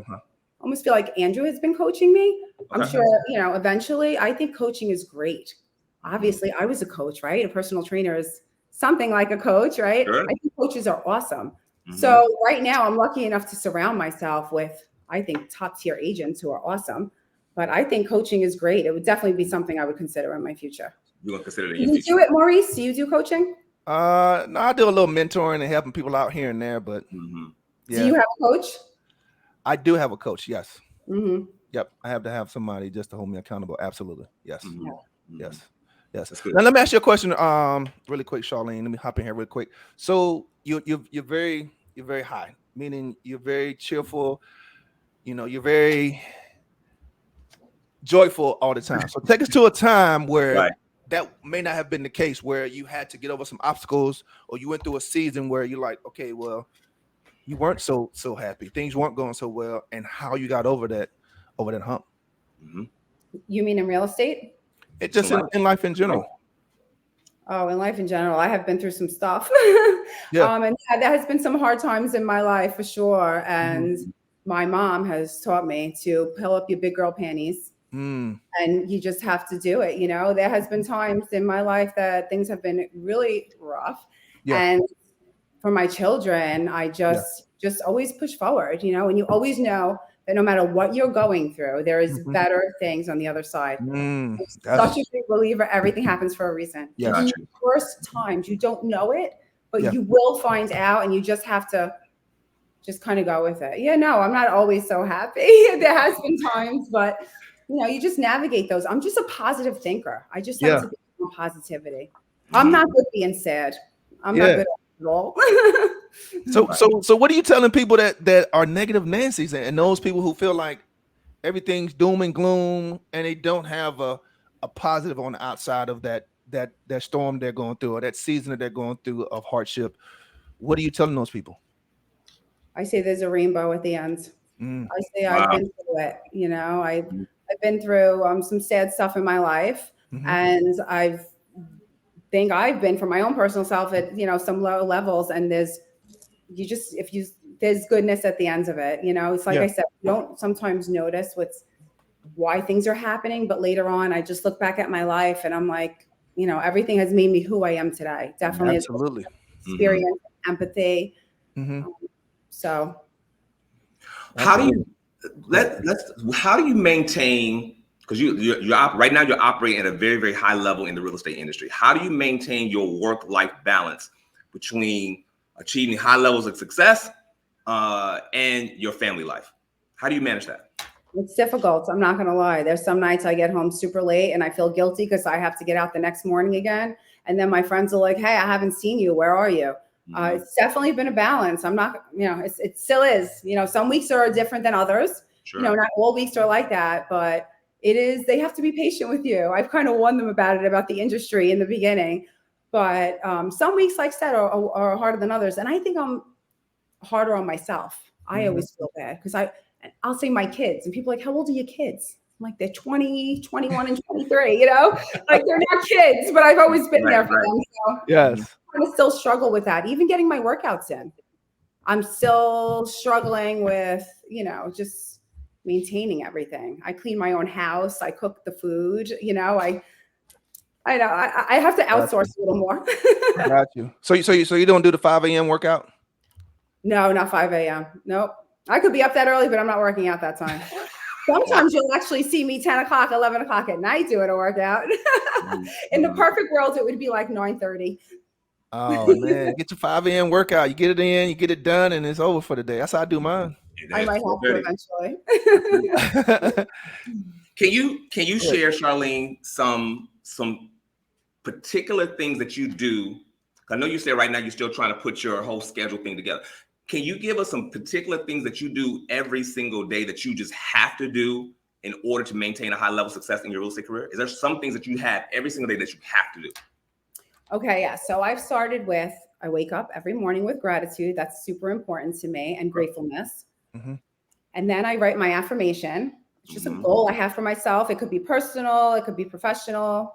almost feel like Andrew has been coaching me. I'm sure, eventually. I think coaching is great. Obviously, I was a coach, right? A personal trainer is something like a coach, right? Sure. I think coaches are awesome. So right now, I'm lucky enough to surround myself with, I think, top tier agents who are awesome. But I think coaching is great. It would definitely be something I would consider in my future. You want to consider it in Do your you future? do it, Maurice? Do you do coaching? No, I do a little mentoring and helping people out here and there, but yeah. Do you have a coach? I do have a coach. Yes. Yep. I have to have somebody just to hold me accountable. Absolutely. Yes. Yes. That's good. Now let me ask you a question. Really quick, Charlene. Let me hop in here real quick. So you're very high, meaning you're very cheerful. You're very joyful all the time. So take us to a time where that may not have been the case, where you had to get over some obstacles, or you went through a season where you're like, okay, well, you weren't so happy, things weren't going so well, and how you got over that hump. You mean in real estate? It just in life in general. Oh, in life in general, I have been through some stuff. Yeah. And there has been some hard times in my life for sure. And my mom has taught me to pull up your big girl panties. And you just have to do it. There has been times in my life that things have been really rough. And for my children, I just always push forward, and you always know that no matter what you're going through, there is better things on the other side. I'm such a big believer. Everything happens for a reason. Yeah. In the first times, you don't know it, but you will find out, and you just have to just kind of go with it. Yeah, no, I'm not always so happy. There has been times, but you just navigate those. I'm just a positive thinker. I just like to be on positivity. I'm not good being sad. I'm not good at all. So what are you telling people that are negative Nancy's and those people who feel like everything's doom and gloom and they don't have a positive on the outside of that storm they're going through, or that season that they're going through of hardship? What are you telling those people? I say there's a rainbow at the end. I say I've been through it. I've been through some sad stuff in my life, and I've been for my own personal self at some low levels, and there's goodness at the end of it. It's like I said, you don't sometimes notice why things are happening, but later on I just look back at my life and I'm like, everything has made me who I am today. Definitely. Absolutely. Experience, empathy. So how do you maintain, because right now you're operating at a very, very high level in the real estate industry. How do you maintain your work-life balance between achieving high levels of success and your family life? How do you manage that? It's difficult. I'm not going to lie. There's some nights I get home super late and I feel guilty because I have to get out the next morning again. And then my friends are like, hey, I haven't seen you. Where are you? It's definitely been a balance. I'm not, it still is, some weeks are different than others. Sure. Not all weeks are like that, but they have to be patient with you. I've kind of warned them about the industry in the beginning. But some weeks, like I said, are harder than others. And I think I'm harder on myself. I always feel bad because I'll say my kids, and people are like, how old are your kids? I'm like, they're 20, 21, and 23, you know, like they're not kids, but I've always been there for them. So Yes. I still struggle with that. Even getting my workouts in, I'm still struggling with, you know, just maintaining everything. I clean my own house. I cook the food, you know, I know I have to outsource a little more. Got you. So you don't do the 5 a.m. workout? No, not 5 a.m. Nope. I could be up that early, but I'm not working out that time. Sometimes you'll actually see me 10 o'clock, 11 o'clock at night doing a workout. In the perfect world, it would be like 9:30. Oh man, get your 5 a.m. workout. You get it in, you get it done, and it's over for the day. That's how I do mine. I might have to eventually. Can you share, Charlene, some particular things that you do? I know you said right now you're still trying to put your whole schedule thing together. Can you give us some particular things that you do every single day that you just have to do in order to maintain a high level of success in your real estate career? Is there some things that you have every single day that you have to do? Okay, yeah. So I've started with, I wake up every morning with gratitude. That's super important to me, and gratefulness. And then I write my affirmation. It's just a goal I have for myself. It could be personal, it could be professional.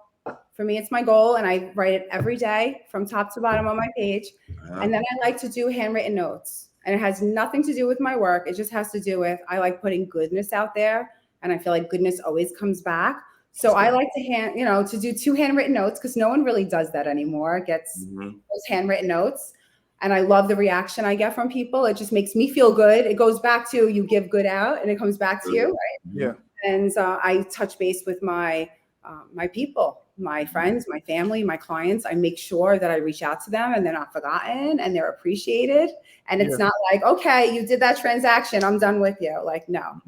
For me, it's my goal, and I write it every day from top to bottom on my page. And then I like to do handwritten notes, and it has nothing to do with my work. It just has to do with, I like putting goodness out there, and I feel like goodness always comes back. So I like to do 2 handwritten notes, because no one really does that anymore. Gets those handwritten notes. And I love the reaction I get from people. It just makes me feel good. It goes back to, you give good out and it comes back to you, right? Yeah. And I touch base with my people, my friends, my family, my clients. I make sure that I reach out to them and they're not forgotten and they're appreciated. And it's not like, okay, you did that transaction, I'm done with you. Like, no,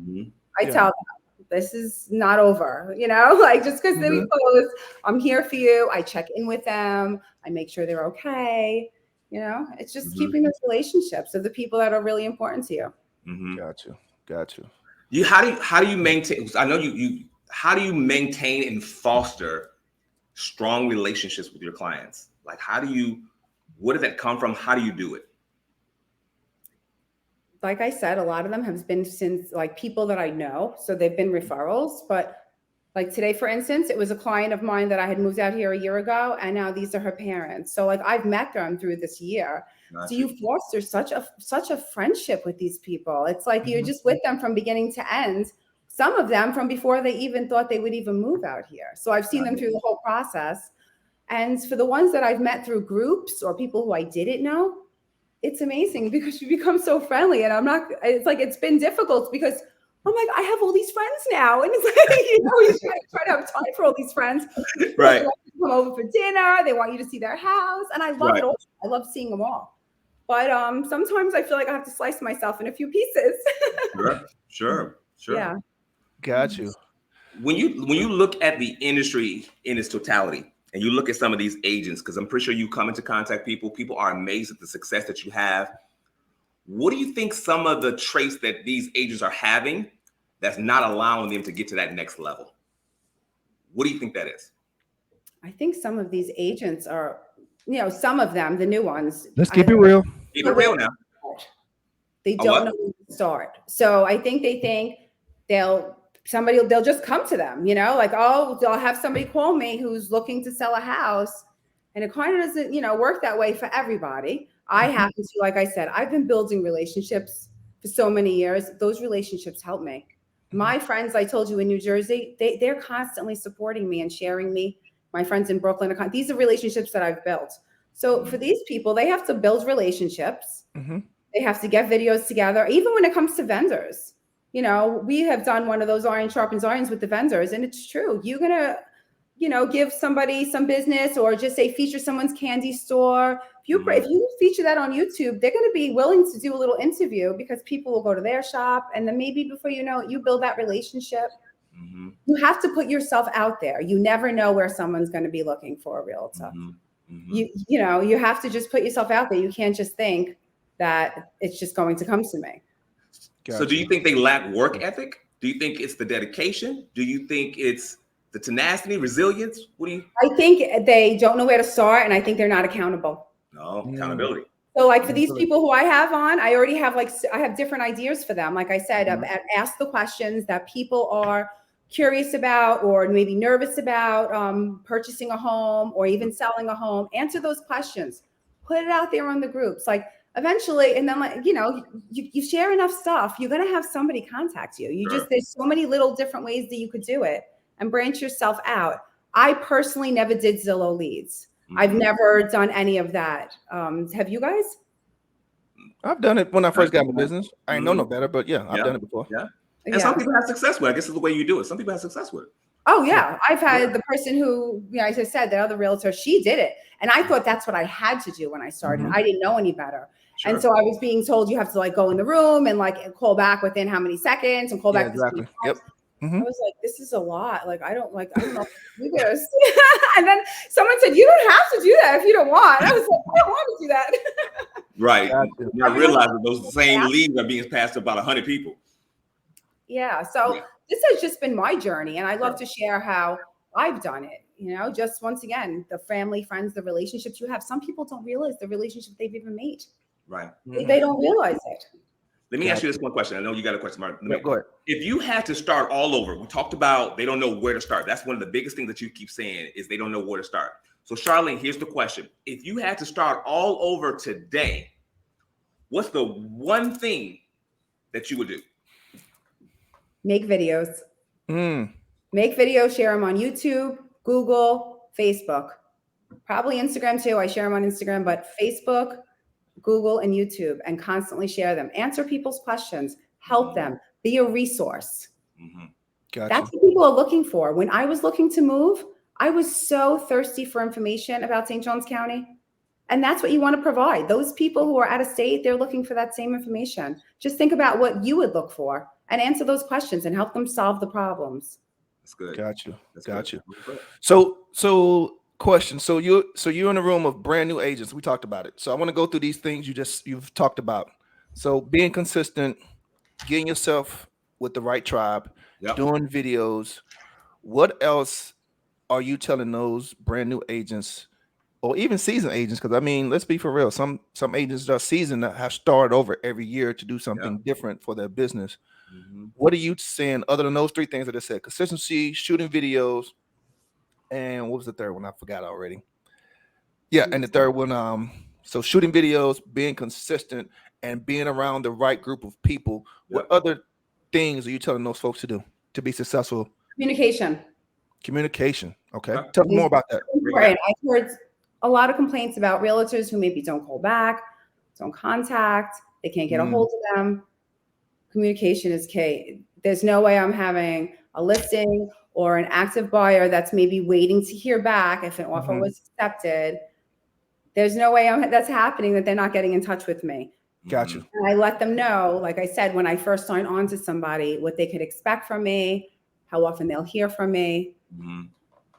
I tell them, this is not over, you know, like just because they close, I'm here for you. I check in with them. I make sure they're okay. You know, it's just keeping those relationships of the people that are really important to you. Got you. How do you maintain? I know how do you maintain and foster strong relationships with your clients? Like, where did that come from? How do you do it? Like I said, a lot of them have been since like people that I know. So they've been referrals, but like today, for instance, it was a client of mine that I had moved out here a year ago, and now these are her parents. So like I've met them through this year. So you foster such a friendship with these people. It's like you're just with them from beginning to end. Some of them from before they even thought they would even move out here. So I've seen them through the whole process. And for the ones that I've met through groups or people who I didn't know, it's amazing because you become so friendly. And it's like, it's been difficult because I'm like, I have all these friends now. And it's like, you know, you try to have time for all these friends. Right. They want you to come over for dinner. They want you to see their house. And I love it all. I love seeing them all. But sometimes I feel like I have to slice myself in a few pieces. Sure. Yeah. Got you. When you look at the industry in its totality, and you look at some of these agents, because I'm pretty sure you come into contact people are amazed at the success that you have. What do you think some of the traits that these agents are having that's not allowing them to get to that next level? What do you think that is? I think some of these agents are, you know, some of them, the new ones. Let's keep it real. Keep it real now. They don't know where to start. So I think they think they'll just come to them, you know, like, oh, they'll have somebody call me who's looking to sell a house. And it kind of doesn't, you know, work that way for everybody. I happen to, like I said, I've been building relationships for so many years. Those relationships help me. My friends, I told you in New Jersey, they're constantly supporting me and sharing me. My friends in Brooklyn, these are relationships that I've built. So for these people, they have to build relationships. They have to get videos together. Even when it comes to vendors, you know, we have done one of those iron sharpens irons with the vendors. And it's true. You're going to, you know, give somebody some business or just say feature someone's candy store. If you feature that on YouTube, they're going to be willing to do a little interview because people will go to their shop. And then maybe before you know it, you build that relationship. You have to put yourself out there. You never know where someone's going to be looking for a realtor. You know, you have to just put yourself out there. You can't just think that it's just going to come to me. So do you think they lack work ethic? Do you think it's the dedication? Do you think it's the tenacity, resilience? What do you? I think they don't know where to start, and I think they're not accountable. No, accountability. So like for these people who I have on, I already have I have different ideas for them. Like I said, ask the questions that people are curious about or maybe nervous about purchasing a home or even selling a home. Answer those questions. Put it out there on the groups. Like eventually, and then like, you know, you share enough stuff, you're going to have somebody contact you. You just, there's so many little different ways that you could do it and branch yourself out. I personally never did Zillow leads. I've never done any of that. Have you guys? I've done it when I first got in business. I ain't know no better, but yeah, I've done it before. Yeah. And some people have success with it. I guess it's the way you do it. Some people have success with it. Oh yeah. I've had the person who, you know, as I said, the other realtor, she did it. And I thought that's what I had to do when I started. I didn't know any better. Sure. And so I was being told you have to like go in the room and like call back within how many seconds and call back. Exactly. Yep. I was like, this is a lot. Like, I don't know if I can do this. And then someone said, you don't have to do that if you don't want. I was like, I don't want to do that. Right. I realize that those same leads are being passed to about 100 people. Yeah. So this has just been my journey. And I love to share how I've done it. You know, just once again, the family, friends, the relationships you have. Some people don't realize the relationship they've even made. Right. They don't realize it. Let me ask you this one question. I know you got a question, Mark. Go ahead. If you had to start all over, we talked about they don't know where to start. That's one of the biggest things that you keep saying is they don't know where to start. So Charlene, here's the question. If you had to start all over today, what's the one thing that you would do? Make videos. Make videos, share them on YouTube, Google, Facebook. Probably Instagram too. I share them on Instagram, but Facebook, Google, and YouTube, and constantly share them. Answer people's questions. Help them. Be a resource. Gotcha. That's what people are looking for. When I was looking to move, I was so thirsty for information about St. Johns County. And that's what you want to provide. Those people who are out of state, they're looking for that same information. Just think about what you would look for and answer those questions and help them solve the problems. That's good. Got you. So question. So you're in a room of brand new agents. We talked about it. So I want to go through these things you've talked about. So being consistent, getting yourself with the right tribe, doing videos. What else are you telling those brand new agents or even seasoned agents? Because I mean, let's be for real. Some agents that are seasoned that have started over every year to do something different for their business. What are you saying other than those three things that I said? Consistency, shooting videos, and what was the third one? I forgot already. Yeah, and the third one, so shooting videos, being consistent, and being around the right group of people. What other things are you telling those folks to do to be successful? Communication. Okay. Tell me more about that. Right. I've heard a lot of complaints about realtors who maybe don't call back, don't contact, they can't get a hold of them. Communication is key. There's no way I'm having a listing or an active buyer that's maybe waiting to hear back if an offer was accepted. There's no way that's happening that they're not getting in touch with me. Got you. And I let them know, like I said, when I first sign on to somebody, what they could expect from me, how often they'll hear from me.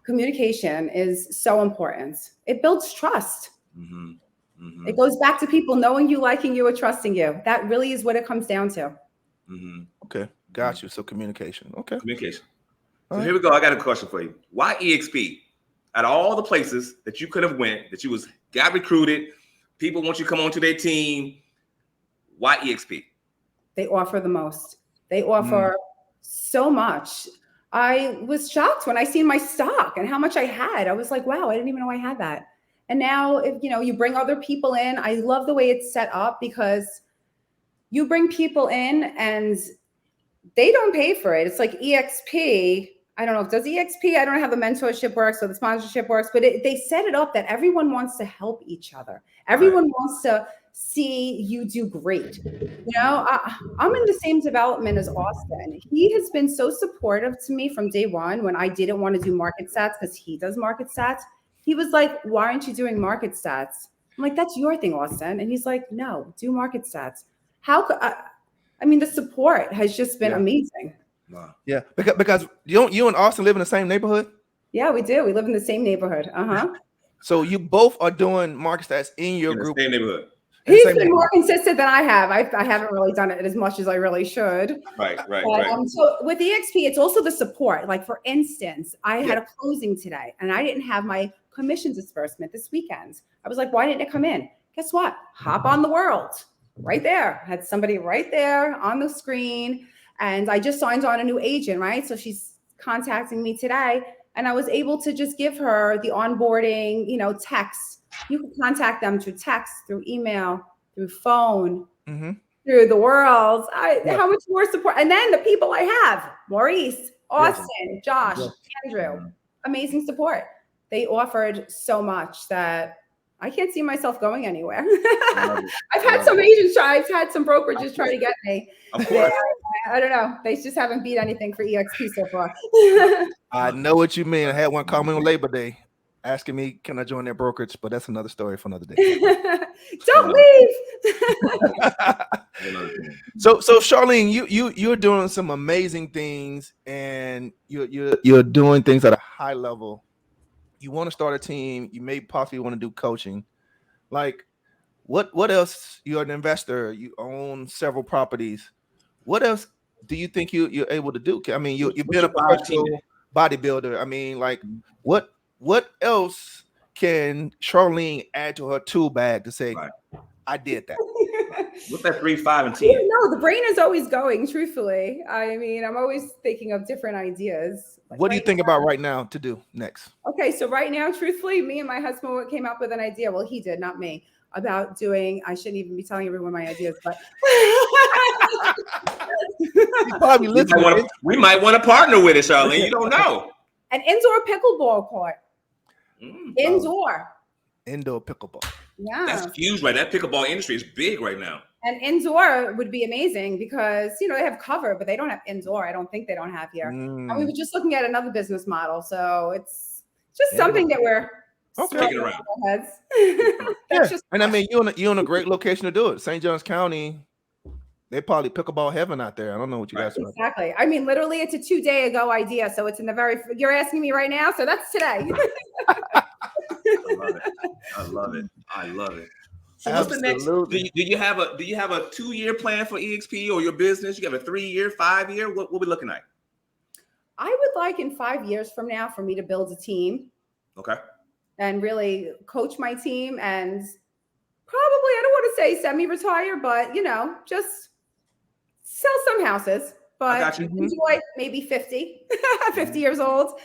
Communication is so important. It builds trust. It goes back to people knowing you, liking you, or trusting you. That really is what it comes down to. Okay. Got you. So communication. Okay. Communication. So here we go. I got a question for you. Why EXP? Out of all the places that you could have went, that you got recruited, people want you to come onto their team. Why EXP? They offer the most. They offer so much. I was shocked when I seen my stock and how much I had. I was like, wow, I didn't even know I had that. And now, if you bring other people in, I love the way it's set up because you bring people in and they don't pay for it. It's like EXP. I don't know if does EXP. I don't know how the mentorship works or the sponsorship works, but they set it up that everyone wants to help each other. Everyone wants to see you do great. I'm in the same development as Austin. He has been so supportive to me from day one when I didn't want to do market stats because he does market stats. He was like, why aren't you doing market stats? I'm like, that's your thing, Austin. And he's like, no, do market stats. How could I mean, the support has just been amazing. Wow. Yeah, because you and Austin live in the same neighborhood? Yeah, we do. We live in the same neighborhood. So you both are doing market stats in your group. Same neighborhood. He's been more consistent than I have. I haven't really done it as much as I really should. Right. So with EXP, it's also the support. Like for instance, I had a closing today and I didn't have my commission disbursement this weekend. I was like, why didn't it come in? Guess what? Hop on the world right there. Had somebody right there on the screen. And I just signed on a new agent, right? So she's contacting me today. And I was able to just give her the onboarding, text. You can contact them through text, through email, through phone, through the world. How much more support? And then the people I have, Maurice, Austin, Josh, Andrew, amazing support. They offered so much that I can't see myself going anywhere. I've had some agents try, I've had some brokerages try to get me. Of course. I don't know. They just haven't beat anything for EXP so far. I know what you mean. I had one call me on Labor Day asking me, can I join their brokerage? But that's another story for another day. Don't leave. So Charlene, you're doing some amazing things, and you're doing things at a high level. You want to start a team. You may possibly want to do coaching. Like, what else? You're an investor. You own several properties. What else do you think you're able to do? I mean, you've been a professional bodybuilder. I mean, like, what else can Charlene add to her tool bag to say, I did that? What's that 3, 5, and 10? No, the brain is always going, truthfully. I mean, I'm always thinking of different ideas. What do you think about right now to do next? Okay, so right now, truthfully, me and my husband came up with an idea. Well, he did, not me, about doing, I shouldn't even be telling everyone my ideas, but we might want to partner with it, Charlene. You don't know. An indoor pickleball court. Indoor pickleball. Yeah. That's huge, right? That pickleball industry is big right now. And indoor would be amazing because, they have cover, but they don't have indoor. I don't think they don't have here. And we were just looking at another business model. So it's just something that we're taking around. Heads. And I mean, you're in a great location to do it. St. Johns County, they probably pickleball heaven out there. I don't know what you guys are. Exactly. I mean, literally, it's a 2-day ago idea. So it's in the you're asking me right now. So that's today. I love it. So what's the next? Do you have a 2-year plan for EXP or your business? You have a 3-year, 5-year? What we looking at? I would like in 5 years from now for me to build a team. Okay. And really coach my team and probably, I don't want to say semi-retire, but just sell some houses. But enjoy maybe 50 years old.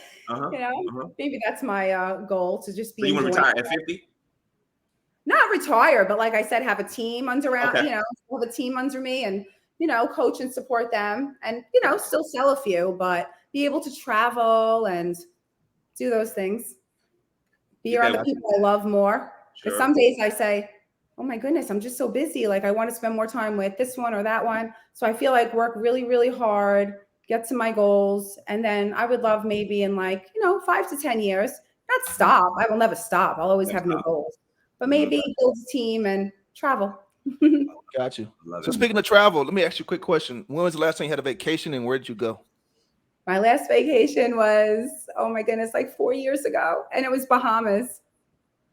Maybe that's my goal to just be. So you want to retire at 50? Not retire, but like I said, have a team have a team under me and, coach and support them and, still sell a few, but be able to travel and do those things. Be around the people I love more. Because some days I say, oh my goodness, I'm just so busy. Like I want to spend more time with this one or that one. So I feel like work really, really hard, get to my goals. And then I would love maybe in 5 to 10 years, not stop. I will never stop. I'll always have new goals. But maybe build a team and travel. Got you. So speaking of travel, let me ask you a quick question. When was the last time you had a vacation and where did you go? My last vacation was, oh my goodness, like 4 years ago. And it was Bahamas.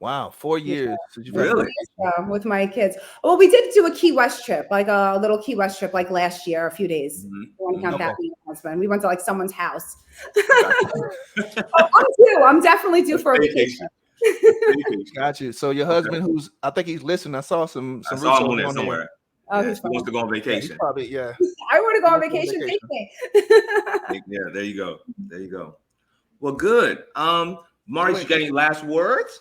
Wow, 4 years. Really? With my kids. Well, we did do a Key West trip, like a little Key West trip, like last year, a few days. We went to like someone's house. I'm definitely due for a vacation. Got you. So your husband, I think he's listening. I saw some. I saw him on there somewhere. Oh, he wants to go on vacation. Probably, I want to go on vacation. Take me. Yeah, there you go. Well, good. Maurice, you got any last words?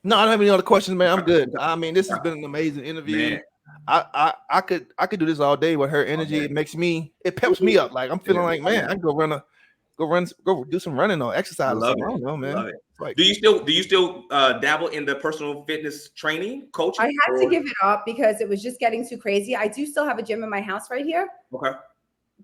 No, I don't have any other questions, man. I'm good. I mean, this has been an amazing interview. Man. I could do this all day with her energy. It peps me up. Like I'm feeling like, man, I can go do some running or exercise. I don't know, man. Love it. Like, do you still dabble in the personal fitness training, coaching? I had to give it up because it was just getting too crazy. I do still have a gym in my house right here. Okay.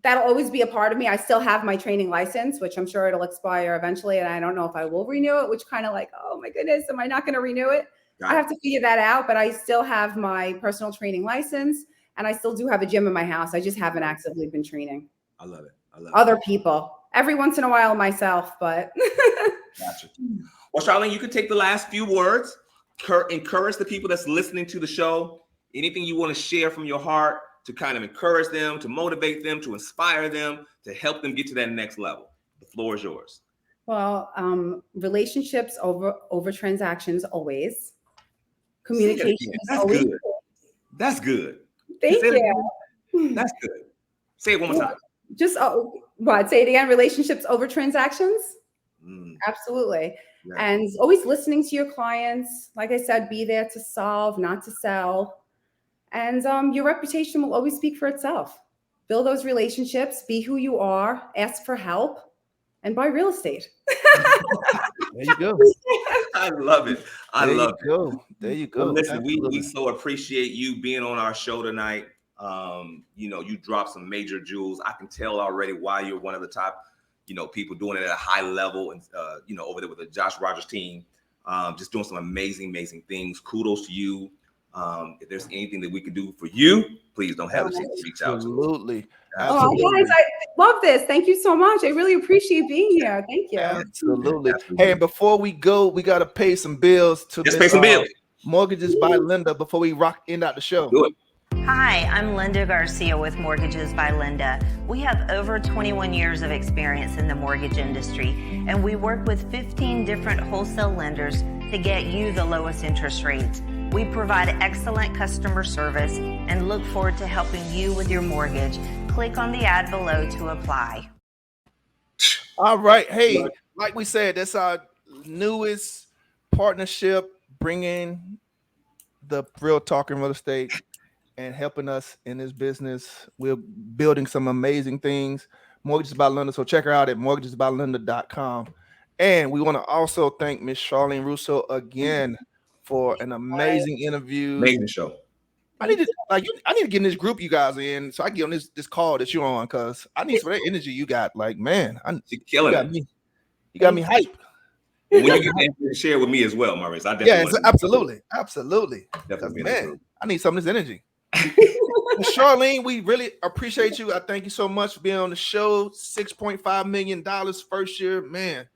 That'll always be a part of me. I still have my training license, which I'm sure it'll expire eventually. And I don't know if I will renew it, which kind of like, oh my goodness, am I not going to renew it? I have to figure that out, but I still have my personal training license and I still do have a gym in my house. I just haven't actively been training. I love it. Other people. Every once in a while myself, but. Gotcha. Well, Charlene, you can take the last few words. encourage the people that's listening to the show? Anything you want to share from your heart to kind of encourage them, to motivate them, to inspire them, to help them get to that next level? The floor is yours. Well, relationships over transactions always. Communication is always good. That's good. Thank you. That's good. Say it one more time. Just what? Say it again. Relationships over transactions. Absolutely. Yeah. And always listening to your clients. Like I said, be there to solve, not to sell. And your reputation will always speak for itself. Build those relationships. Be who you are. Ask for help. And buy real estate. There you go. I love it. There you go. Well, listen, we so appreciate you being on our show tonight. You dropped some major jewels. I can tell already why you're one of the top, people doing it at a high level, and over there with the Josh Rogers team, just doing some amazing things. Kudos to you. If there's anything that we can do for you, please don't hesitate to reach out to us. Absolutely. Oh, guys, I love this. Thank you so much. I really appreciate being here. Thank you. Absolutely. Hey, and before we go, we got to pay some bills to pay some bills. Mortgages by Linda before we end out the show. Do it. Hi, I'm Linda Garcia with Mortgages by Linda. We have over 21 years of experience in the mortgage industry, and we work with 15 different wholesale lenders to get you the lowest interest rates. We provide excellent customer service and look forward to helping you with your mortgage. Click on the ad below to apply. All right. Hey, like we said, that's our newest partnership, bringing the real talk in real estate and helping us in this business. We're building some amazing things. Mortgages by Linda. So check her out at mortgagesbylinda.com. And we want to also thank Miss Charlene Russo again for an amazing interview. Amazing show. I need to get in this group you guys in so I can get on this call that you're on, because I need some of that energy you got. Like, man, you're killing it. You got me hype. When you get to share with me as well, Maurice. Absolutely. Definitely. Man, I need some of this energy. Charlene, we really appreciate you. I thank you so much for being on the show. $6.5 million first year, man.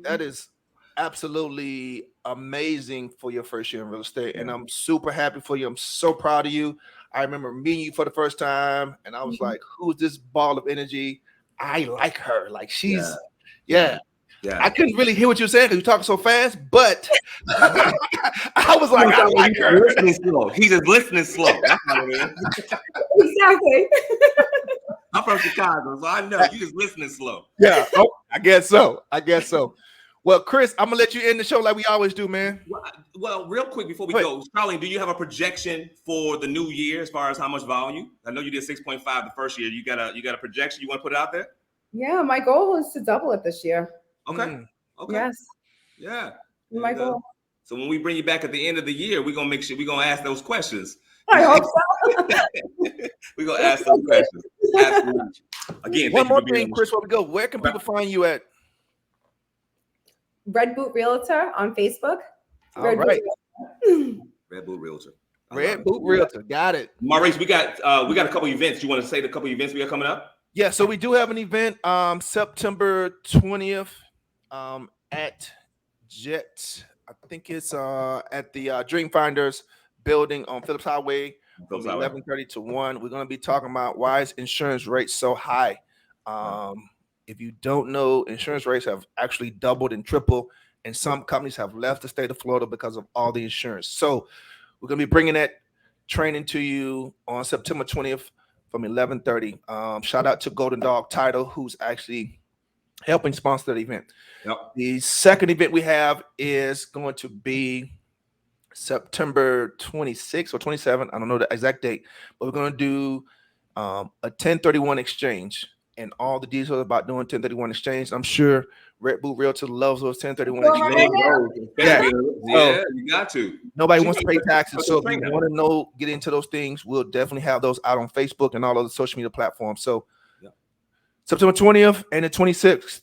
That is absolutely amazing for your first year in real estate, and I'm super happy for you. I'm so proud of you. I remember meeting you for the first time, and I was like, "Who's this ball of energy? I like her. Like she's, yeah." I couldn't really hear what you were saying because you talking so fast, but I was like, "I like her." Listening slow. He's just listening slow. That's what it is. Exactly. I'm from Chicago, so I know you just listening slow. Yeah. Oh, I guess so. Well, Chris, I'm gonna let you end the show like we always do, man. Well, real quick before we go, Charlene, do you have a projection for the new year as far as how much volume? I know you did 6.5 the first year. You got a projection you want to put it out there? Yeah, my goal is to double it this year. Okay. Okay. Yes. Yeah. My goal. So when we bring you back at the end of the year, we're gonna make sure we're gonna ask those questions. I hope so. We're gonna ask those questions. Absolutely. Again, one more thing, Chris, before we go, where can people find you at? Red Boot Realtor on Facebook. All right. Red Boot Realtor. Red Boot Realtor. Got it. Maurice, we got a couple events. You want to say the couple events we got coming up? Yeah, so we do have an event September 20th at Jet. I think it's at the Dreamfinders building on Phillips Highway from 11:30 to 1. We're going to be talking about why is insurance rates so high. If you don't know, insurance rates have actually doubled and tripled, and some companies have left the state of Florida because of all the insurance. So we're going to be bringing that training to you on September 20th from 11:30. Shout out to Golden Dog Title, who's actually helping sponsor the event. Yep. The second event we have is going to be September 26th or 27th. I don't know the exact date, but we're going to do a 1031 exchange. And all the details about doing 1031 exchange. I'm sure Red Boot Realtor loves those 1031 exchanges. Yeah, you got to. Nobody wants to pay taxes. So if you want to get into those things, we'll definitely have those out on Facebook and all other social media platforms. So September 20th and the 26th,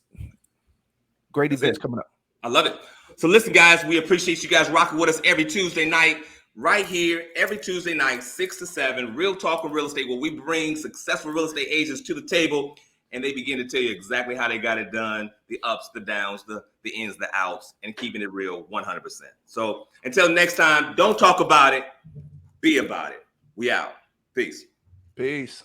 great events coming up. I love it. So listen, guys, we appreciate you guys rocking with us every Tuesday night. Right here, every Tuesday night, 6 to 7, Real Talk with Real Estate, where we bring successful real estate agents to the table and they begin to tell you exactly how they got it done, the ups, the downs, the ins, the outs, and keeping it real 100%. So until next time, don't talk about it, be about it. We out. Peace. Peace.